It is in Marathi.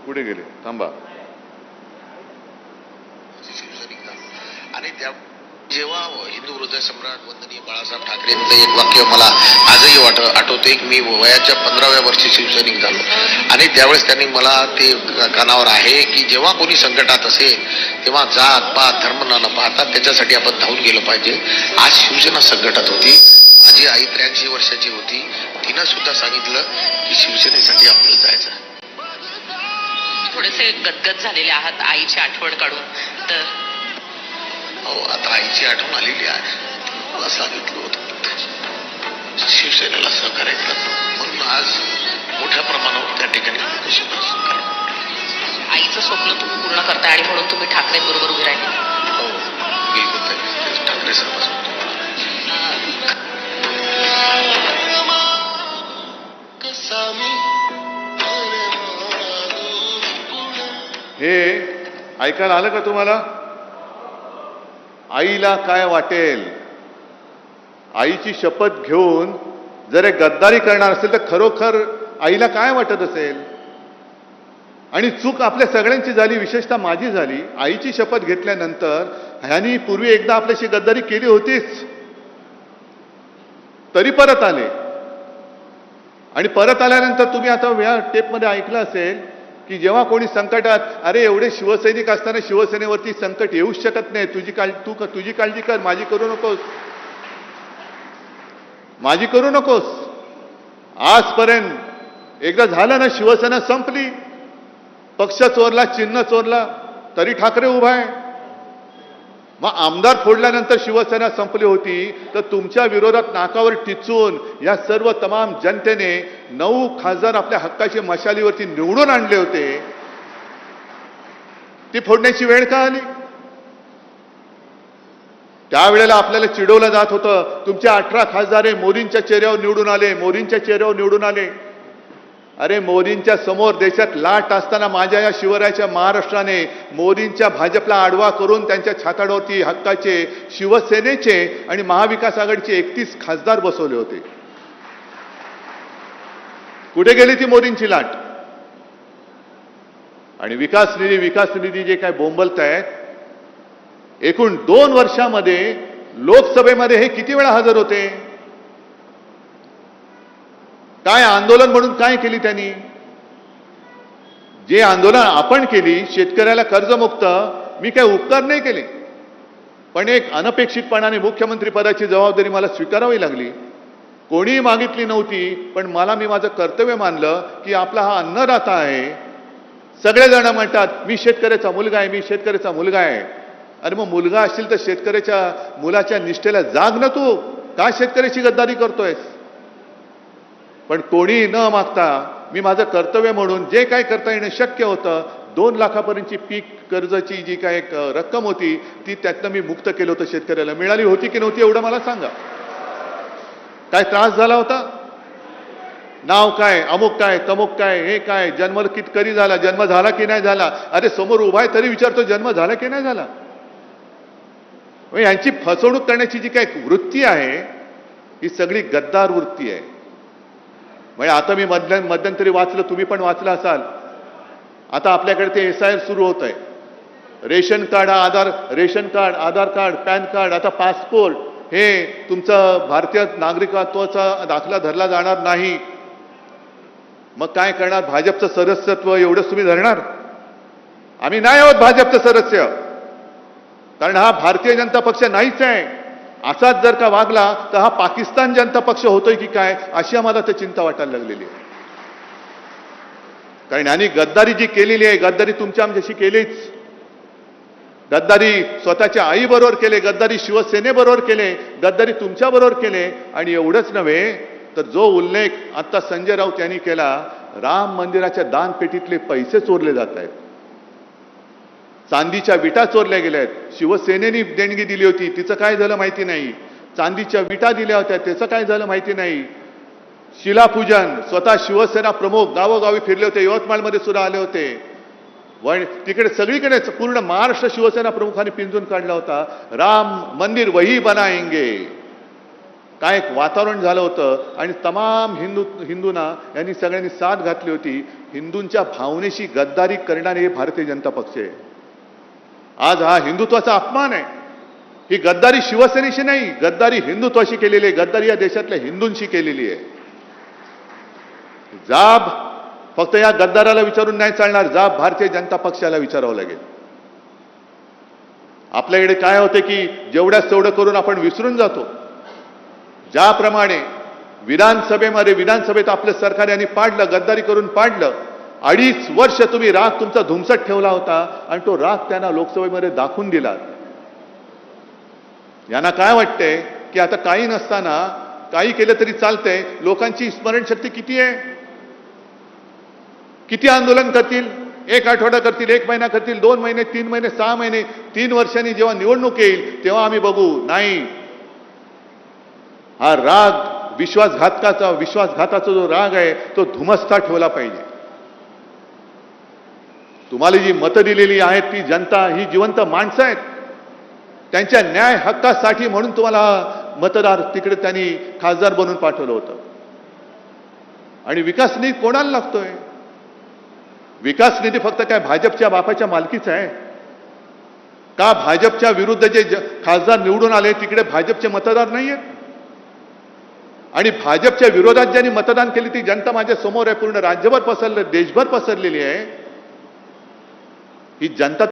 पुढे गेले थांबा. आणि त्या जेव्हा हिंदू हृदय सम्राट वंदनीय बाळासाहेब ठाकरेंचं एक वाक्य मला आजही आठवते की मी वयाच्या 15व्या वर्षी शिवसैनिक झालो आणि त्यावेळेस त्यांनी मला ते कानावर आहे की जेव्हा कोणी संकटात असेल तेव्हा जात पात धर्म न पाहता त्याच्यासाठी आपण धावून गेलं पाहिजे. आज शिवसेना संकटात होती. माझी आई 83 वर्षाची होती. तिनं सुद्धा सांगितलं की शिवसेनेसाठी आपल्याला जायचं. थोडेसे गदगद झालेले आहात आईची आठवण काढून. तर आता आईची आठवण आलेली आहे. मला सांगितलं होतं शिवसेनेला सहकार्य करत म्हणून आज मोठ्या प्रमाणावर त्या ठिकाणी आईचं स्वप्न तुम्ही पूर्ण करताय आणि म्हणून तुम्ही ठाकरेंबरोबर उभे राहिले. हो बिलकुल ठाकरे साहेब. हे ऐकायला आलं का तुम्हाला? आईला काय वाटेल? आईची शपथ घेऊन जर गद्दारी करणार असेल तर खरोखर आईला काय वाटत असेल? आणि चूक आपल्या सगळ्यांची झाली, विशेषतः माझी झाली. आईची शपथ घेतल्यानंतर ह्यांनी पूर्वी एकदा आपल्याशी गद्दारी केली होतीच, तरी परत आले. आणि परत आल्यानंतर तुम्ही आता या टेपमध्ये ऐकलं असेल की जेव्हा कोणी संकटात, अरे एवढे शिवसैनिक असताना शिवसेनेवरती संकट येऊच शकत नाही, तुझी काळजी कर, माझी करू नकोस, माझी करू नकोस. आजपर्यंत एकदा झालं ना, शिवसेना संपली, पक्ष चोरला, चिन्ह चोरला, तरी ठाकरे उभा आहे. मग आमदार फोडल्यानंतर शिवसेना संपली होती, तर तुमच्या विरोधात नाकावर टिचून या सर्व तमाम जनतेने 9 खासदार आपल्या हक्काची मशालीवरती निवडून आणले होते. ती फोडण्याची वेळ का आली? त्यावेळेला आपल्याला चिडवलं जात होतं, तुमचे 18 खासदार मोदींच्या चेहऱ्यावर निवडून आले, मोदींच्या चेहऱ्यावर निवडून आले. अरे मोदींच्या समोर देशात लाट असताना माझ्या या शिवरायाच्या महाराष्ट्राने मोदींच्या भाजपला आडवा करून त्यांच्या छाताडावरती हक्काचे शिवसेनेचे आणि महाविकास आघाडीचे 31 खासदार बसवले होते. कुठे गेली ती मोदींची लाट? आणि विकास निधी जे काय बोंबलत आहेत, एकूण 2 वर्षामध्ये लोकसभेमध्ये हे किती वेळा हजर होते? काय आंदोलन म्हणून काय केली त्यांनी? जे आंदोलन आपण केली, शेतकऱ्याला कर्जमुक्त, मी काय उपकार नाही केले, पण एक अनपेक्षितपणाने मुख्यमंत्री पदाची जबाबदारी मला स्वीकारावी लागली. कोणीही मागितली नव्हती, पण मी माझं कर्तव्य मानलं की आपला हा अन्नदाता आहे. सगळेजण म्हणतात मी शेतकऱ्याचा मुलगा आहे, मी शेतकऱ्याचा मुलगा आहे. अरे मग मुलगा असशील तर शेतकऱ्याच्या मुलाच्या निष्ठेला जाग ना तू, का शेतकऱ्याची गद्दारी करतोयस? पण कोणी न मागता मी माझं कर्तव्य म्हणून जे काय करता येणं शक्य होतं, 2 लाखापर्यंतची पीक कर्जाची जी काय एक रक्कम होती ती त्यातनं मी मुक्त केलं होतं. शेतकऱ्याला मिळाली होती की नव्हती एवढं मला सांगा. काय त्रास झाला होता? नाव काय, अमुक काय, तमुक काय, हे काय, जन्म कधी झाला, जन्म झाला की नाही झाला? अरे समोर उभा आहे तरी विचारतो जन्म झाला की नाही झाला? यांची फसवणूक करण्याची जी काय वृत्ती आहे ही सगळी गद्दार वृत्ती आहे. म्हणजे आता मी मध्यंतरी वाचलं, तुम्ही पण वाचलं असाल, आता आपल्याकडे ते SIR सुरू होत आहे. रेशन कार्ड, आधार कार्ड, पॅन कार्ड, आता पासपोर्ट, हे तुमचं भारतीय नागरिकत्वाचा दाखला धरला जाणार नाही. मग काय करणार? भाजपचं सदस्यत्व एवढंच तुम्ही धरणार? आम्ही नाही आहोत भाजपचं सदस्य, कारण हा भारतीय जनता पक्ष नाहीच आहे. असाच जर का वागला तर हा पाकिस्तान जनता पक्ष होतोय की काय, अशी आम्हाला तर चिंता वाटायला लागलेली आहे. कारण यांनी गद्दारी जी केलेली आहे, गद्दारी तुमच्या आमच्याशी केलीच. गद्दारी स्वतःच्या आईबरोबर केले, गद्दारी शिवसेनेबरोबर केले, गद्दारी तुमच्याबरोबर केले. आणि एवढंच नव्हे तर जो उल्लेख आता संजय राऊत यांनी केला, राम मंदिराच्या दानपेटीतले पैसे चोरले जात आहेत, चांदीच्या विटा चोरल्या गेल्या आहेत. शिवसेनेने देणगी दिली होती, तिचं काय झालं माहिती नाही. चांदीच्या विटा दिल्या होत्या, त्याचं काय झालं माहिती नाही. शिलापूजन, स्वतः शिवसेना प्रमुख गावोगावी फिरले होते, यवतमाळमध्ये सुद्धा आले होते. तिकडे सगळीकडे पूर्ण महाराष्ट्र शिवसेना प्रमुखांनी पिंजून काढला होता. राम मंदिर वही बनाएंगे, काय एक वातावरण झालं होतं आणि तमाम हिंदूंना यांनी सगळ्यांनी साथ घातली होती. हिंदूंच्या भावनेशी गद्दारी करणारे हे भारतीय जनता पक्ष आहे. आज हा हिंदुत्वाचा अपमान आहे. ही गद्दारी शिवसेनेशी नाही, गद्दारी हिंदुत्वाशी केलेली आहे, गद्दारी या देशातल्या हिंदूंशी केलेली आहे. जाब फक्त या गद्दाराला विचारून नाही चालणार, जाब भारतीय जनता पक्षाला विचारावं लागेल. आपल्याकडे काय होते की जेवढ्याच तेवढं करून आपण विसरून जातो. ज्याप्रमाणे विधानसभेत आपलं सरकार यांनी पाडलं, गद्दारी करून पाडलं. 2.5 वर्ष तुम्ही राग तुमचा धुमसट ठेवला होता आणि तो राग त्यांना लोकसभेमध्ये दाखवून दिला. यांना काय वाटतंय की आता काही नसताना काही केलं तरी चालतंय. लोकांची स्मरणशक्ती किती आहे? किती आंदोलन करतील? 1 आठवडा करतील, 1 महिना करतील, 2 महिने, 3 महिने, 6 महिने, 3 वर्षांनी जेव्हा निवडणूक येईल तेव्हा आम्ही बघू. नाही, हा राग विश्वासघाताचा जो राग आहे तो धुमस्ता ठेवला पाहिजे. तुम्हाला जी मतं दिलेली आहेत ती जनता ही जिवंत माणसं आहेत. त्यांच्या न्याय हक्कासाठी म्हणून तुम्हाला मतदार तिकडे त्यांनी खासदार बनवून पाठवलं होतं. आणि विकास निधी कोणाला लागतोय? विकास निधी फक्त काय भाजपच्या बापाच्या मालकीचा आहे का? भाजपच्या विरुद्ध जे खासदार निवडून आले तिकडे भाजपचे मतदार नाही आहेत आणि भाजपच्या विरोधात ज्यांनी मतदान केली ती जनता माझ्या समोर आहे. पूर्ण राज्यभर पसरले, देशभर पसरलेली आहे. ही जनता